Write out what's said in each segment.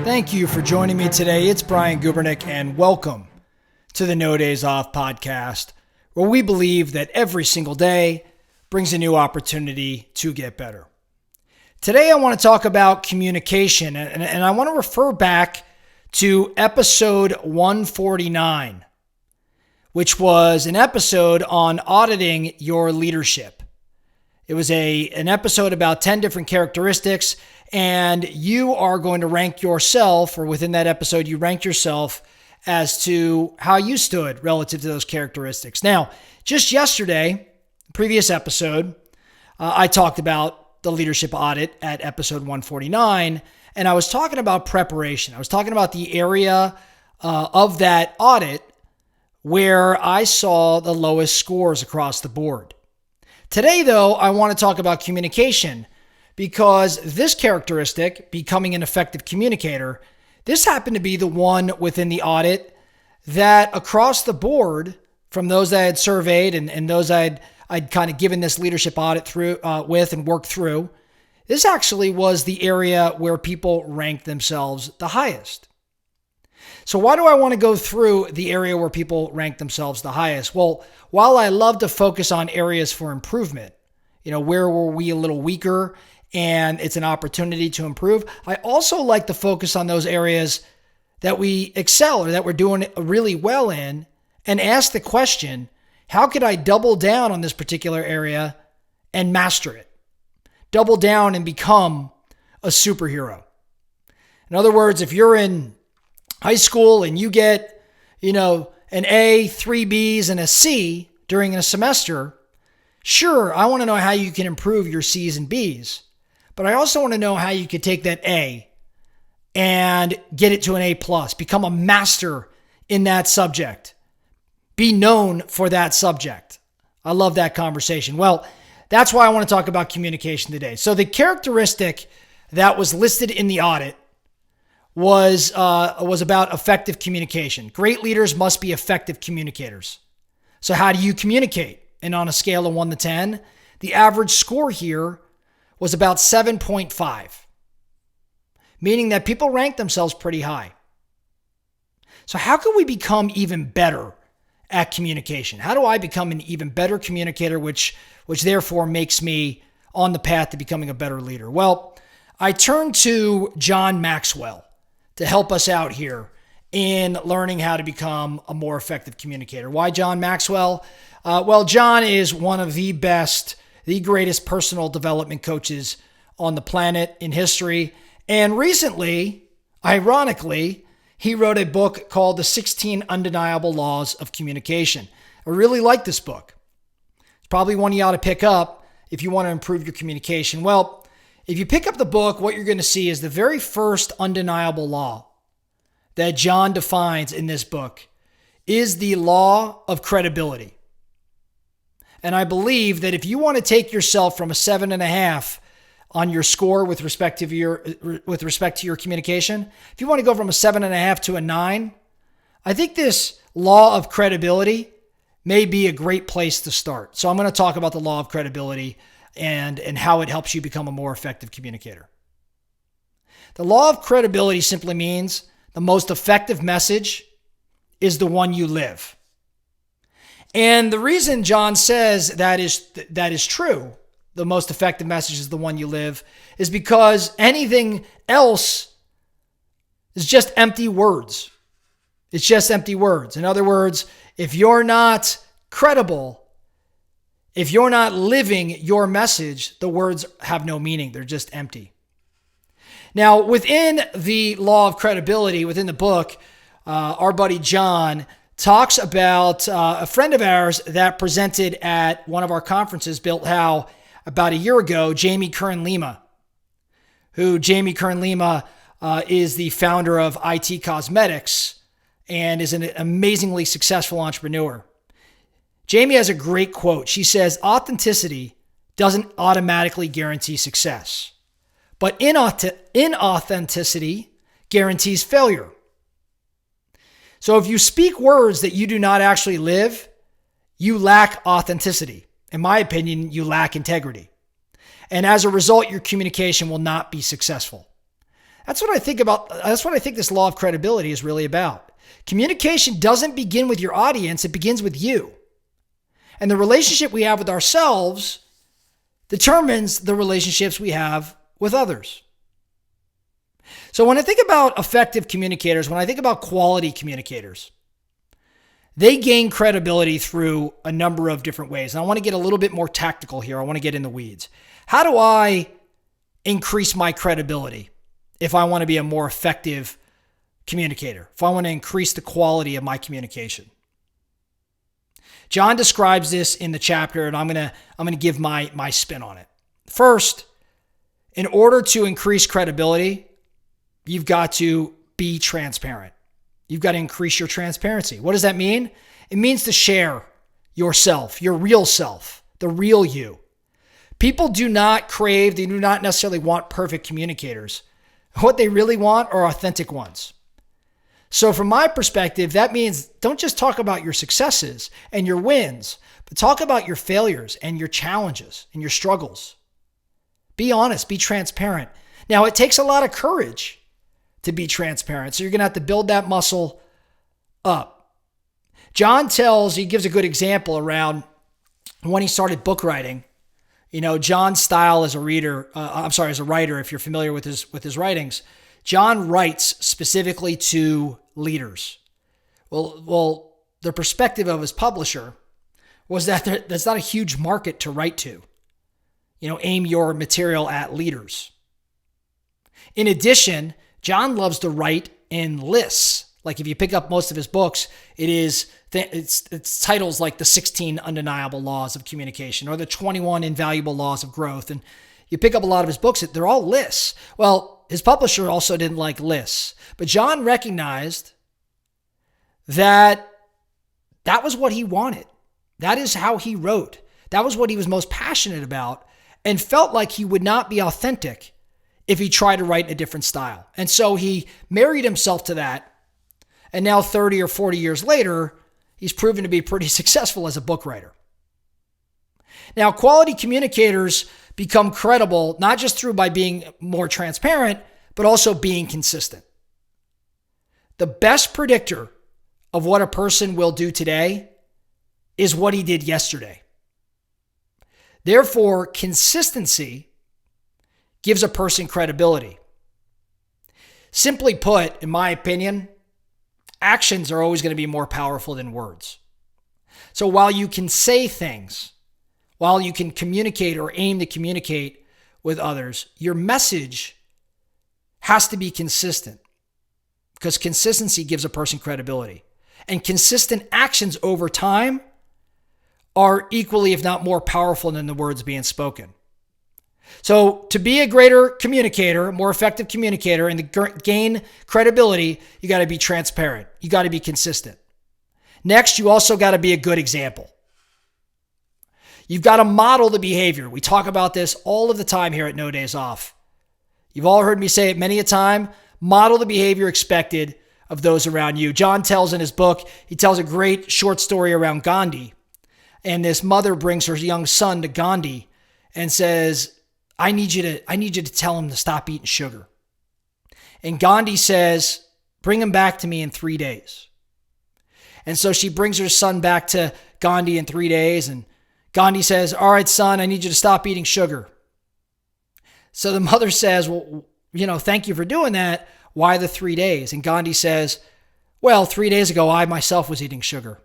Thank you for joining me today. It's Brian Gubernick, and welcome to the No Days Off podcast, where we believe that every single day brings a new opportunity to get better. Today, I want to talk about communication, and I want to refer back to episode 149, which was an episode on auditing your leadership. It was an episode about 10 different characteristics, and you are going to rank yourself, or within that episode, you rank yourself as to how you stood relative to those characteristics. Now, just yesterday, previous episode, I talked about the leadership audit at episode 149, and I was talking about preparation. I was talking about the area of that audit where I saw the lowest scores across the board. Today, though, I want to talk about communication, because this characteristic, becoming an effective communicator, this happened to be the one within the audit that across the board, from those that I had surveyed and those I'd kind of given this leadership audit through with and worked through, this actually was the area where people ranked themselves the highest. So why do I want to go through the area where people rank themselves the highest? Well, while I love to focus on areas for improvement, where were we a little weaker and it's an opportunity to improve, I also like to focus on those areas that we excel or that we're doing really well in and ask the question, how could I double down on this particular area and master it? Double down and become a superhero. In other words, if you're in high school and you get, an A, 3 Bs, and a C during a semester, sure, I want to know how you can improve your C's and B's, but I also want to know how you could take that A and get it to an A+, become a master in that subject, be known for that subject. I love that conversation. Well, that's why I want to talk about communication today. So the characteristic that was listed in the audit was about effective communication. Great leaders must be effective communicators. So how do you communicate? And on a scale of 1 to 10, the average score here was about 7.5, meaning that people rank themselves pretty high. So how can we become even better at communication? How do I become an even better communicator, which therefore makes me on the path to becoming a better leader? Well, I turn to John Maxwell to help us out here in learning how to become a more effective communicator. Why John Maxwell? Well, John is one of the best, the greatest personal development coaches on the planet in history. And recently, ironically, he wrote a book called The 16 Undeniable Laws of Communication. I really like this book. It's probably one you ought to pick up if you want to improve your communication. Well, if you pick up the book, what you're going to see is the very first undeniable law that John defines in this book is the law of credibility. And I believe that if you want to take yourself from a 7.5 on your score with respect to your communication, if you want to go from a 7.5 to a 9, I think this law of credibility may be a great place to start. So I'm going to talk about the law of credibility and how it helps you become a more effective communicator. The law of credibility simply means the most effective message is the one you live. And the reason John says that is true, the most effective message is the one you live, is because anything else is just empty words. It's just empty words. In other words, if you're not credible, if you're not living your message, the words have no meaning. They're just empty. Now, within the law of credibility, within the book, our buddy John talks about a friend of ours that presented at one of our conferences, Built How, about a year ago, Jamie Kern-Lima, who Jamie Kern-Lima is the founder of IT Cosmetics and is an amazingly successful entrepreneur. Jamie has a great quote. She says, "Authenticity doesn't automatically guarantee success, but inauthenticity guarantees failure." So if you speak words that you do not actually live, you lack authenticity. In my opinion, you lack integrity. And as a result, your communication will not be successful. That's what I think about. That's what I think this law of credibility is really about. Communication doesn't begin with your audience. It begins with you. And the relationship we have with ourselves determines the relationships we have with others. So when I think about effective communicators, when I think about quality communicators, they gain credibility through a number of different ways. And I want to get a little bit more tactical here. I want to get in the weeds. How do I increase my credibility if I want to be a more effective communicator, if I want to increase the quality of my communication? John describes this in the chapter, and I'm gonna give my spin on it. First, in order to increase credibility, you've got to be transparent. You've got to increase your transparency. What does that mean? It means to share yourself, your real self, the real you. People do not crave, they do not necessarily want perfect communicators. What they really want are authentic ones. So from my perspective, that means don't just talk about your successes and your wins, but talk about your failures and your challenges and your struggles. Be honest, be transparent. Now, it takes a lot of courage to be transparent. So you're going to have to build that muscle up. John he gives a good example around when he started book writing. You know, John's style as a writer, if you're familiar with his writings, John writes specifically to leaders. Well, the perspective of his publisher was that there's not a huge market to write to. You know, aim your material at leaders. In addition, John loves to write in lists. Like if you pick up most of his books, it's titles like the 16 Undeniable Laws of Communication or the 21 Invaluable Laws of Growth. And you pick up a lot of his books, they're all lists. Well, his publisher also didn't like lists. But John recognized that was what he wanted. That is how he wrote. That was what he was most passionate about and felt like he would not be authentic if he tried to write in a different style. And so he married himself to that. And now 30 or 40 years later, he's proven to be pretty successful as a book writer. Now, quality communicators become credible, not just by being more transparent, but also being consistent. The best predictor of what a person will do today is what he did yesterday. Therefore, consistency gives a person credibility. Simply put, in my opinion, actions are always going to be more powerful than words. So while you can say things, while you can communicate or aim to communicate with others, your message has to be consistent because consistency gives a person credibility. And consistent actions over time are equally, if not more powerful than the words being spoken. So to be a greater communicator, a more effective communicator, and to gain credibility, you got to be transparent. You got to be consistent. Next, you also got to be a good example. You've got to model the behavior. We talk about this all of the time here at No Days Off. You've all heard me say it many a time. Model the behavior expected of those around you. John tells in his book, he tells a great short story around Gandhi. And this mother brings her young son to Gandhi and says, I need you to tell him to stop eating sugar. And Gandhi says, bring him back to me in 3 days. And so she brings her son back to Gandhi in 3 days. And Gandhi says, all right, son, I need you to stop eating sugar. So the mother says, well, thank you for doing that. Why the 3 days? And Gandhi says, well, 3 days ago, I myself was eating sugar.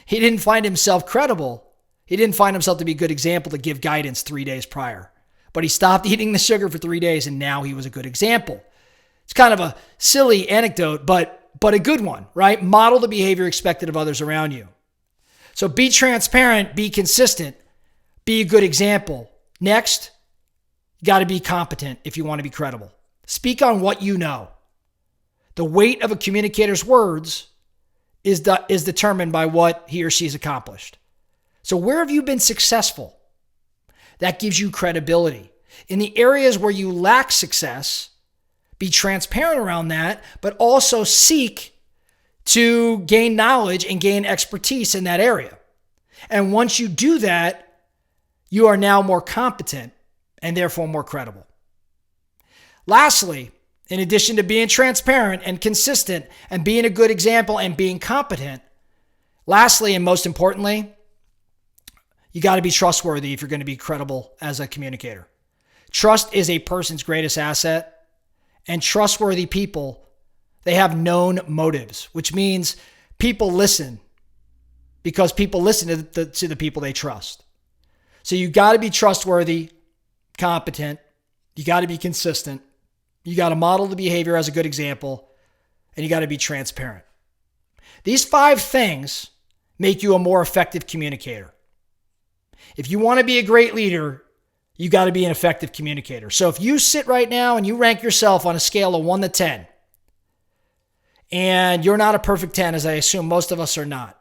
He didn't find himself credible. He didn't find himself to be a good example to give guidance 3 days prior. But he stopped eating the sugar for 3 days, and now he was a good example. It's kind of a silly anecdote, but a good one, right? Model the behavior expected of others around you. So be transparent, be consistent, be a good example. Next, you got to be competent if you want to be credible. Speak on what you know. The weight of a communicator's words is determined by what he or she's accomplished. So where have you been successful? That gives you credibility. In the areas where you lack success, be transparent around that, but also seek to gain knowledge and gain expertise in that area. And once you do that, you are now more competent and therefore more credible. Lastly, in addition to being transparent and consistent and being a good example and being competent, lastly, and most importantly, you got to be trustworthy if you're going to be credible as a communicator. Trust is a person's greatest asset, and trustworthy people, they have known motives, which means people listen because people listen to the people they trust. So you got to be trustworthy, competent, you got to be consistent, you got to model the behavior as a good example, and you got to be transparent. These 5 things make you a more effective communicator. If you want to be a great leader, you got to be an effective communicator. So if you sit right now and you rank yourself on a scale of 1 to 10, and you're not a perfect 10, as I assume most of us are not,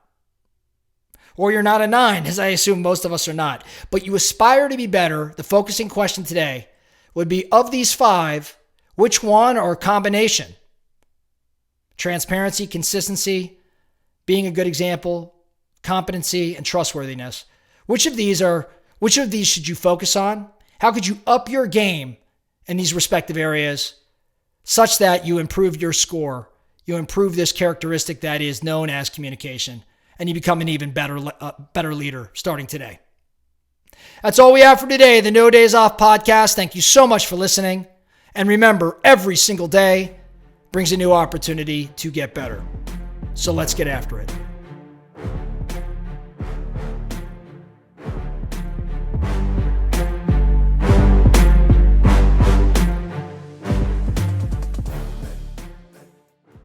or you're not a 9, as I assume most of us are not, but you aspire to be better, the focusing question today would be, of these 5, which one or a combination? Transparency, consistency, being a good example, competency, and trustworthiness. Which of these should you focus on? How could you up your game in these respective areas such that you improve your score, you improve this characteristic that is known as communication, and you become an even better leader starting today? That's all we have for today, the No Days Off podcast. Thank you so much for listening. And remember, every single day brings a new opportunity to get better. So let's get after it.